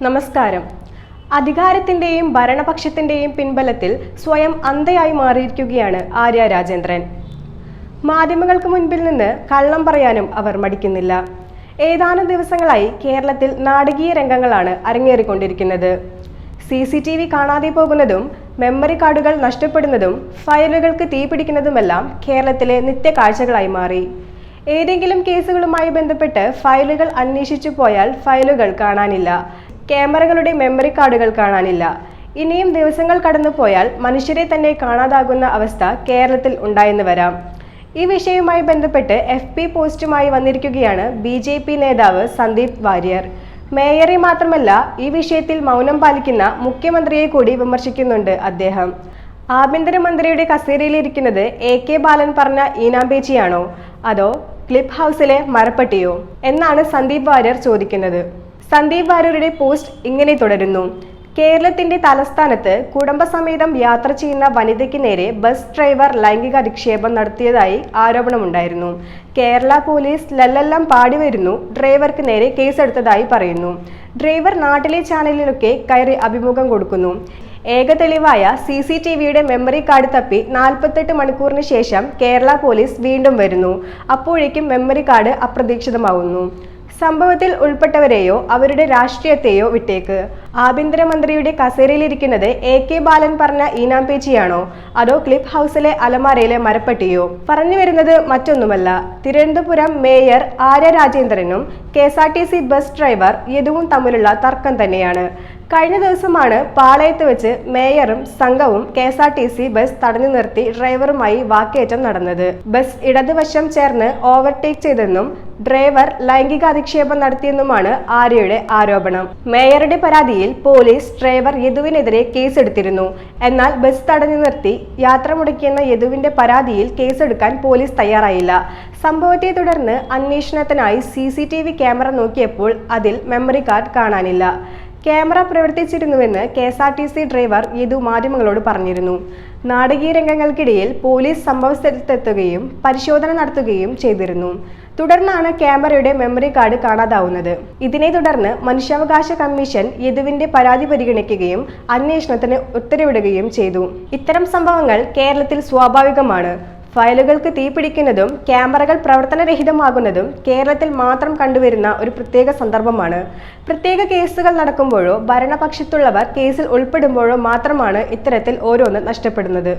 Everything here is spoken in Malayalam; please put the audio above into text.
നമസ്കാരം. അധികാരത്തിന്റെയും ഭരണപക്ഷത്തിന്റെയും പിൻബലത്തിൽ സ്വയം അന്ധയായി മാറിയിരിക്കുകയാണ് ആര്യ രാജേന്ദ്രൻ. മാധ്യമങ്ങൾക്ക് മുൻപിൽ നിന്ന് കള്ളം പറയാനും അവർ മടിക്കുന്നില്ല. ഏതാനും ദിവസങ്ങളായി കേരളത്തിൽ നാടകീയ രംഗങ്ങളാണ് അരങ്ങേറിക്കൊണ്ടിരിക്കുന്നത്. CCTV കാണാതെ പോകുന്നതും മെമ്മറി കാർഡുകൾ നഷ്ടപ്പെടുന്നതും ഫയലുകൾക്ക് തീപിടിക്കുന്നതുമെല്ലാം കേരളത്തിലെ നിത്യകാഴ്ചകളായി മാറി. ഏതെങ്കിലും കേസുകളുമായി ബന്ധപ്പെട്ട് ഫയലുകൾ അന്വേഷിച്ചു പോയാൽ ഫയലുകൾ കാണാനില്ല, ക്യാമറകളുടെ മെമ്മറി കാർഡുകൾ കാണാനില്ല. ഇനിയും ദിവസങ്ങൾ കടന്നു പോയാൽ മനുഷ്യരെ തന്നെ കാണാതാകുന്ന അവസ്ഥ കേരളത്തിൽ ഉണ്ടായെന്ന് വരാം. ഈ വിഷയവുമായി ബന്ധപ്പെട്ട് FB പോസ്റ്റുമായി വന്നിരിക്കുകയാണ് BJP നേതാവ് സന്ദീപ് വാര്യർ. മേയറെ മാത്രമല്ല, ഈ വിഷയത്തിൽ മൗനം പാലിക്കുന്ന മുഖ്യമന്ത്രിയെ കൂടി വിമർശിക്കുന്നുണ്ട് അദ്ദേഹം. ആഭ്യന്തരമന്ത്രിയുടെ കസേരയിലിരിക്കുന്നത് AK ബാലൻ പറഞ്ഞ ഈനാമ്പേച്ചിയാണോ അതോ ക്ലിപ്പ് ഹൗസിലെ മരപ്പട്ടിയോ എന്നാണ് സന്ദീപ് വാര്യർ ചോദിക്കുന്നത്. സന്ദീപ് വാര്യരുടെ പോസ്റ്റ് ഇങ്ങനെ തുടരുന്നു. കേരളത്തിന്റെ തലസ്ഥാനത്ത് കുടുംബസമേതം യാത്ര ചെയ്യുന്ന വനിതയ്ക്ക് നേരെ ബസ് ഡ്രൈവർ ലൈംഗിക അധിക്ഷേപം നടത്തിയതായി ആരോപണമുണ്ടായിരുന്നു. കേരള പോലീസ് ലല്ലെല്ലാം പാടി വരുന്നു, ഡ്രൈവർക്ക് നേരെ കേസെടുത്തതായി പറയുന്നു. ഡ്രൈവർ നാട്ടിലെ ചാനലിലൊക്കെ കയറി അഭിമുഖം കൊടുക്കുന്നു. ഏക തെളിവായ CCTVയുടെ മെമ്മറി കാർഡ് തപ്പി 48 മണിക്കൂറിന് ശേഷം കേരള പോലീസ് വീണ്ടും വരുന്നു. അപ്പോഴേക്കും മെമ്മറി കാർഡ് അപ്രതീക്ഷിതമാവുന്നു. സംഭവത്തിൽ ഉൾപ്പെട്ടവരെയോ അവരുടെ രാഷ്ട്രീയത്തെയോ വിട്ടേക്ക്. ആഭ്യന്തരമന്ത്രിയുടെ കസേരയിലിരിക്കുന്നത് AK ബാലൻ പറഞ്ഞ ഈനാമ്പേച്ചിയാണോ അതോ ക്ലിപ്പ് ഹൗസിലെ അലമാരയിലെ മരപ്പട്ടിയോ? പറഞ്ഞു വരുന്നത് മറ്റൊന്നുമല്ല, തിരുവനന്തപുരം മേയർ ആര്യ രാജേന്ദ്രനും KSRTC ബസ് ഡ്രൈവർ യദുവും തമ്മിലുള്ള തർക്കം തന്നെയാണ്. കഴിഞ്ഞ ദിവസമാണ് പാളയത്ത് വെച്ച് മേയറും സംഘവും KSRTC ബസ് തടഞ്ഞു നിർത്തി ഡ്രൈവറുമായി വാക്കേറ്റം നടന്നത്. ബസ് ഇടതുവശം ചേർന്ന് ഓവർടേക്ക് ചെയ്തെന്നും ഡ്രൈവർ ലൈംഗിക അധിക്ഷേപം നടത്തിയെന്നുമാണ് ആര്യയുടെ ആരോപണം. മേയറുടെ പരാതിയിൽ പോലീസ് ഡ്രൈവർ യദുവിനെതിരെ കേസെടുത്തിരുന്നു. എന്നാൽ ബസ് തടഞ്ഞു നിർത്തി യാത്ര മുടക്കിയെന്ന യദുവിന്റെ പരാതിയിൽ കേസെടുക്കാൻ പോലീസ് തയ്യാറായില്ല. സംഭവത്തെ തുടർന്ന് അന്വേഷണത്തിനായി CCTV ക്യാമറ നോക്കിയപ്പോൾ അതിൽ മെമ്മറി കാർഡ് കാണാനില്ല. ക്യാമറ പ്രവർത്തിച്ചിരുന്നുവെന്ന് KSRTC ഡ്രൈവർ യദു മാധ്യമങ്ങളോട് പറഞ്ഞിരുന്നു. നാടകീയ രംഗങ്ങൾക്കിടയിൽ പോലീസ് സംഭവസ്ഥലത്തെത്തുകയും പരിശോധന നടത്തുകയും ചെയ്തിരുന്നു. തുടർന്നാണ് ക്യാമറയുടെ മെമ്മറി കാർഡ് കാണാതാവുന്നത്. ഇതിനെ തുടർന്ന് മനുഷ്യാവകാശ കമ്മീഷൻ യദുവിന്റെ പരാതി പരിഗണിക്കുകയും അന്വേഷണത്തിന് ഉത്തരവിടുകയും ചെയ്തു. ഇത്തരം സംഭവങ്ങൾ കേരളത്തിൽ സ്വാഭാവികമാണ്. ഫയലുകൾക്ക് തീപിടിക്കുന്നതും ക്യാമറകൾ പ്രവർത്തനരഹിതമാകുന്നതും കേരളത്തിൽ മാത്രം കണ്ടുവരുന്ന ഒരു പ്രത്യേക സന്ദർഭമാണ്. പ്രത്യേക കേസുകൾ നടക്കുമ്പോഴോ ഭരണപക്ഷത്തുള്ളവർ കേസിൽ ഉൾപ്പെടുമ്പോഴോ മാത്രമാണ് ഇത്തരത്തിൽ ഓരോന്ന് നഷ്ടപ്പെടുന്നത്.